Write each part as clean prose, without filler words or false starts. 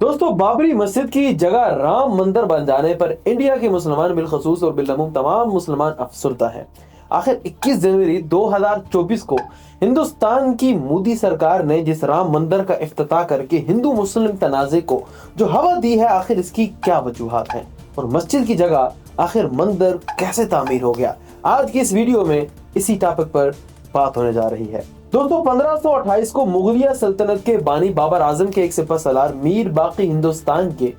दोस्तों, बाबरी मस्जिद की जगह राम मंदिर बन जाने पर इंडिया के मुसलमान बिलखसूस और बिलअमूम तमाम मुसलमान अफसरदा हैं। आखिर 21 जनवरी 2024 को हिंदुस्तान की मोदी सरकार ने जिस राम मंदिर का इफ्तिताह करके हिंदू मुस्लिम तनाज़े को जो हवा दी है, आखिर इसकी क्या वजूहात हैं और मस्जिद की जगह आखिर मंदिर कैसे तामीर हो गया, आज की इस वीडियो में इसी टॉपिक पर बात होने जा रही है। दोस्तों, 1528 को मुगलिया सल्तनत के बानी बाबर आजम के एक सिपह सलार मीर बाकी हिंदुस्तान के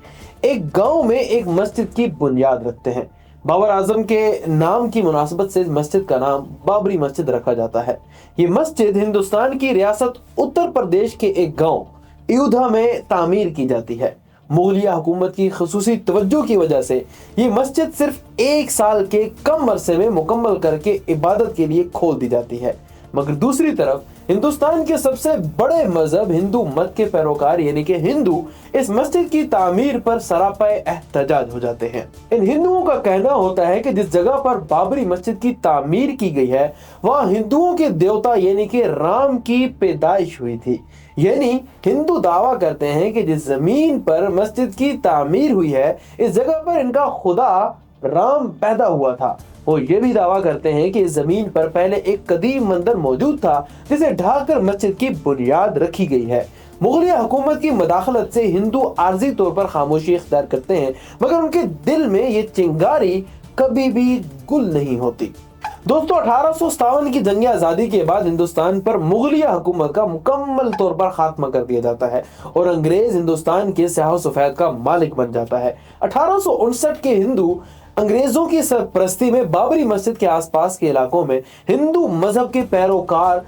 एक गांव में एक मस्जिद की बुनियाद रखते हैं। बाबर आजम के नाम की मुनासबत से मस्जिद का नाम बाबरी मस्जिद रखा जाता है। ये मस्जिद हिंदुस्तान की रियासत उत्तर प्रदेश के एक गांव अयोध्या में तामीर की जाती है। मुगलिया हुकूमत की खुसूसी तवज्जो की वजह से ये मस्जिद सिर्फ 1 साल के कम अरसे में मुकम्मल करके इबादत के लिए खोल दी जाती है। मगर दूसरी तरफ हिंदुस्तान के सबसे बड़े मजहब हिंदू मत के पैरोकार यानी कि हिंदू इस मस्जिद की तामीर पर सरापाए एहतजाज हो जाते हैं। इन हिंदुओं का कहना होता है कि जिस जगह पर बाबरी मस्जिद की तामीर की गई है वहां हिंदुओं के देवता यानी कि राम की पैदाइश हुई थी। यानी हिंदू दावा करते हैं कि जिस जमीन पर मस्जिद की तामीर हुई है इस जगह पर इनका खुदा राम पैदा हुआ था। वो ये भी दावा करते हैं कि इस जमीन पर पहले एक कदीम मंदिर मौजूद था जिसे ढाकर मस्जिद की बुनियाद रखी गई है। मुगलिया हुकूमत की मदाखलत से हिंदू आर्जी तौर पर खामोशी इख्तियार करते हैं, मगर उनके दिल में ये चिंगारी कभी भी गुल नहीं होती। दोस्तों, 1857 की जंग आज़ादी के बाद हिंदुस्तान पर मुगलिया हुकूमत का मुकम्मल तौर पर खात्मा कर दिया जाता है और अंग्रेज हिंदुस्तान के स्याह सफेद का मालिक बन जाता है। 1859 के हिंदू अंग्रेजों की सरपरस्ती में बाबरी मस्जिद के आसपास के इलाकों में हिंदू मजहब के पैरोकार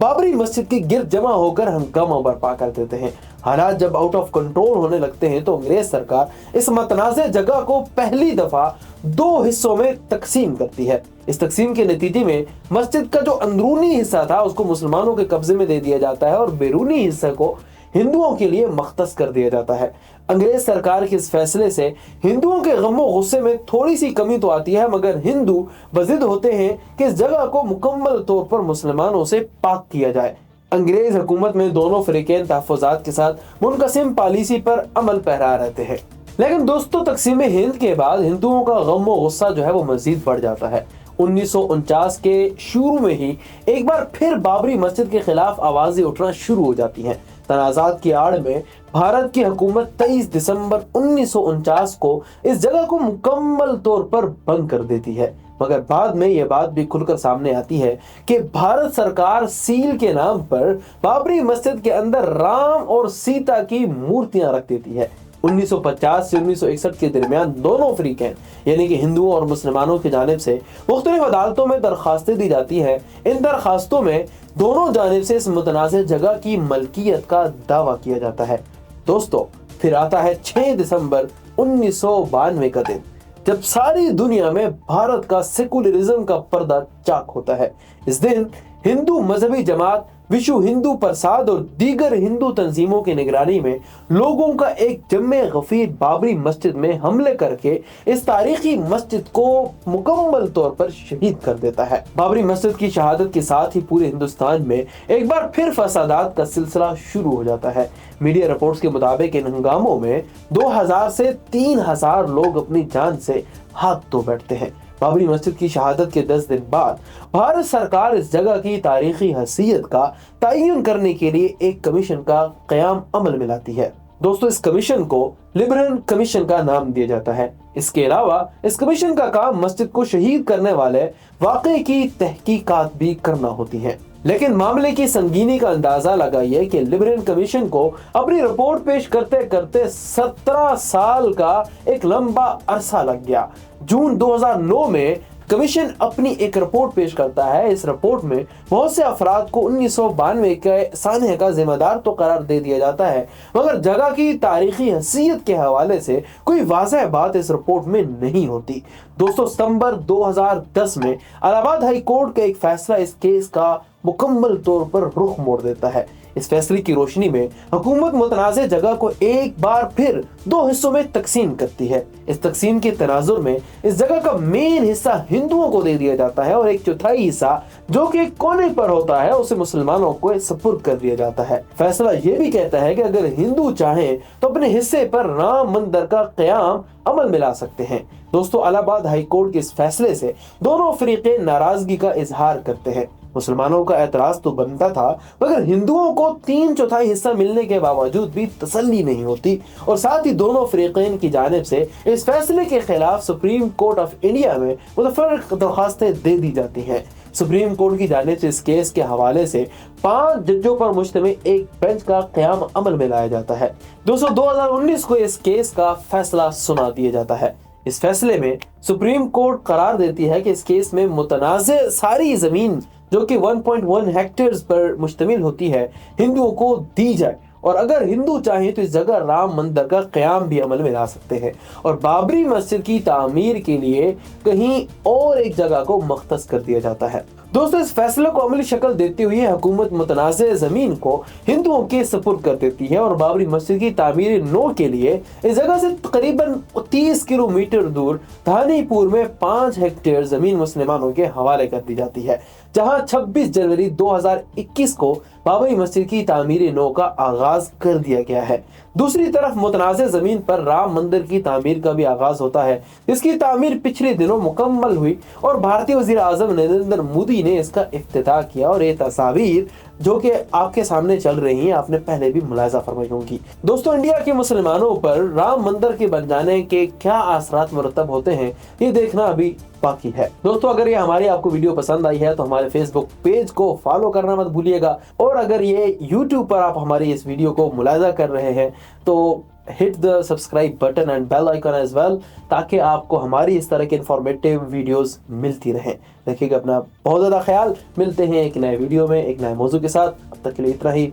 बाबरी मस्जिद के गिर्द जमा होकर हंगामा बर्पा कर देते हैं। हालात जब आउट ऑफ कंट्रोल होने लगते हैं तो अंग्रेज सरकार इस मतनाज़े जगह को पहली दफा 2 हिस्सों में तकसीम करती है। इस तकसीम के नतीजे में मस्जिद का जो अंदरूनी हिस्सा था उसको मुसलमानों के कब्जे में दे दिया जाता है और बैरूनी हिस्से को हिंदुओं के लिए मख्तस कर दिया जाता है। अंग्रेज सरकार के इस फैसले से हिंदुओं के गम और गुस्से में थोड़ी सी कमी तो आती है, मगर हिंदू बजिद होते हैं कि इस जगह को मुकम्मल तौर पर मुसलमानों से पाक किया जाए। अंग्रेज हुकूमत में दोनों फरीकैन तहफ़्फ़ुज़ात के साथ मुनक़सिम पॉलिसी पर अमल पैरा रहते हैं। लेकिन दोस्तों, तक़सीम हिंद के बाद हिंदुओं का गम और गुस्सा जो है वो मजीद बढ़ जाता है। 1949 के शुरू में ही एक बार फिर बाबरी मस्जिद के खिलाफ आवाजें उठना शुरू हो जाती हैं। तनाज़ात की आड़ में भारत की हुकूमत 23 दिसंबर 1949 को इस जगह को मुकम्मल तौर पर बंद कर देती है, मगर बाद में यह बात भी खुलकर सामने आती है कि भारत सरकार सील के नाम पर बाबरी मस्जिद के अंदर राम और सीता की मूर्तियां रख देती है। 1950 से 1961 के दरमियान दोनों फरीकैन यानी कि हिंदुओं और मुसलमानों की जानिब से मुख्तलिफ अदालतों में दरखास्तें दी जाती हैं। इन दरखास्तों में दोनों जानिब से इस मुतनाज़ जगह की मलकियत का दावा किया जाता है। दोस्तों, फिर आता है 6 दिसंबर 1992 का दिन, जब सारी दुनिया में भारत का सेकुलरिज्म का पर्दा चाक होता है। इस दिन हिंदू मजहबी जमात विश्व हिंदू प्रसाद और दीगर हिंदू तंजीमों की निगरानी में लोगों का एक जम्मे गफीर बाबरी मस्जिद में हमले करके इस तारीखी मस्जिद को मुकम्मल तौर पर शहीद कर देता है। बाबरी मस्जिद की शहादत के साथ ही पूरे हिंदुस्तान में एक बार फिर फसादात का सिलसिला शुरू हो जाता है। मीडिया रिपोर्ट्स के मुताबिक इन हंगामों में 2000 से 3000 लोग अपनी जान से हाथ धो बैठते हैं। बाबरी मस्जिद की शहादत के 10 दिन बाद भारत सरकार इस जगह की तारीखी हैसियत का तयन करने के लिए एक कमीशन का क़याम अमल में लाती है। दोस्तों, इस कमीशन को लिबरल कमीशन का नाम दिया जाता है। इसके अलावा इस कमीशन का काम मस्जिद को शहीद करने वाले वाक़े की तहकीकात भी करना होती है। लेकिन मामले की संगीनी का अंदाजा लगाइए कि लिबरल कमीशन को अपनी रिपोर्ट पेश करते करते 17 साल का एक लंबा अरसा लग गया। जून 2009 में कमीशन अपनी एक रिपोर्ट पेश करता है। इस रिपोर्ट में बहुत से अफराद को 1992 के सानहे का जिम्मेदार तो करार दे दिया जाता है, मगर जगह की तारीखी हैसियत के हवाले से कोई वाज़ह बात इस रिपोर्ट में नहीं होती। दोस्तों, सितंबर 2010 में इलाहाबाद हाई कोर्ट का एक फैसला इस केस का मुकम्मल तौर पर रुख मोड़ देता है। इस फैसले की रोशनी में हुकूमत मुतनाज़ जगह को एक बार फिर 2 हिस्सों में तकसीम करती है। इस तकसीम के तनाजुर में इस जगह का मेन हिस्सा हिंदुओं को दे दिया जाता है और 1/4 हिस्सा जो कि कोने पर होता है उसे मुसलमानों को सुपुर्द कर दिया जाता है। फैसला ये भी कहता है कि अगर हिंदू चाहें तो अपने हिस्से पर राम मंदिर का क़याम अमल में ला सकते हैं। दोस्तों, इलाहाबाद हाई कोर्ट के इस फैसले से दोनों फरीक़े नाराजगी का इजहार करते हैं। मुसलमानों का एतराज तो बनता था, मगर हिंदुओं को 3/4 हिस्सा मिलने के बावजूद भी तसल्ली नहीं होती और साथ ही दोनों फरीक़ैन की जानिब से इस फैसले के खिलाफ सुप्रीम कोर्ट ऑफ इंडिया में मुतफ़र्रिक़ दरख्वास्तें दे दी जाती हैं। सुप्रीम कोर्ट की जानिब से इस केस के हवाले से 5 जजों पर मुश्तमिल एक बेंच का क़याम अमल में लाया जाता है। दोस्तों, 2019 को इस केस का फैसला सुना दिया जाता है। इस फैसले में सुप्रीम कोर्ट करार देती है कि इस केस में मुतनाज़ सारी ज़मीन जो कि 1.1 हेक्टेयर्स पर मुश्तमिल होती है हिंदुओं को दी जाए और अगर हिंदू चाहें तो इस जगह राम मंदिर का क़याम भी अमल में ला सकते हैं और बाबरी मस्जिद की तामीर के लिए कहीं और एक जगह को मख्तस कर दिया जाता है। दोस्तों, इस फैसले को अमली शक्ल देते हुए हुकूमत मुतनाज़ ज़मीन को हिंदुओं के सुपुर्द कर देती है और बाबरी मस्जिद की तामीर नो के लिए इस जगह से तकरीबन 30 किलोमीटर दूर धानीपुर में 5 हेक्टेयर ज़मीन मुसलमानों के हवाले कर दी जाती है, जहां 26 जनवरी 2021 को बाबरी मस्जिद की तामीर नो का आगाज कर दिया गया है। दूसरी तरफ मुतनाज़ ज़मीन पर राम मंदिर की तामीर का भी आगाज होता है, जिसकी तामीर पिछले दिनों मुकम्मल हुई और भारतीय वज़ीर आज़म नरेंद्र मोदी ने इसका इफ्तिताह किया और ये तस्वीर जो कि आपके सामने चल रही हैं आपने पहले भी मुलाहिज़ा फरमाई होंगी। दोस्तों, इंडिया के मुसलमानों पर राम मंदिर के बन जाने के क्या असरात मुरतब होते हैं ये देखना अभी बाकी है। दोस्तों, अगर ये हमारी आपको वीडियो पसंद आई है तो हमारे फेसबुक पेज को फॉलो करना मत भूलिएगा और अगर ये यूट्यूब पर आप हमारी इस वीडियो को मुलाहिज़ा कर रहे हैं तो hit the subscribe button and bell icon as well, ताकि आपको हमारी इस तरह के इंफॉर्मेटिव वीडियोस मिलती रहें। रखिएगा अपना बहुत ज़्यादा ख्याल। मिलते हैं एक नए वीडियो में एक नए मौजू के साथ। अब तक के लिए इतना ही।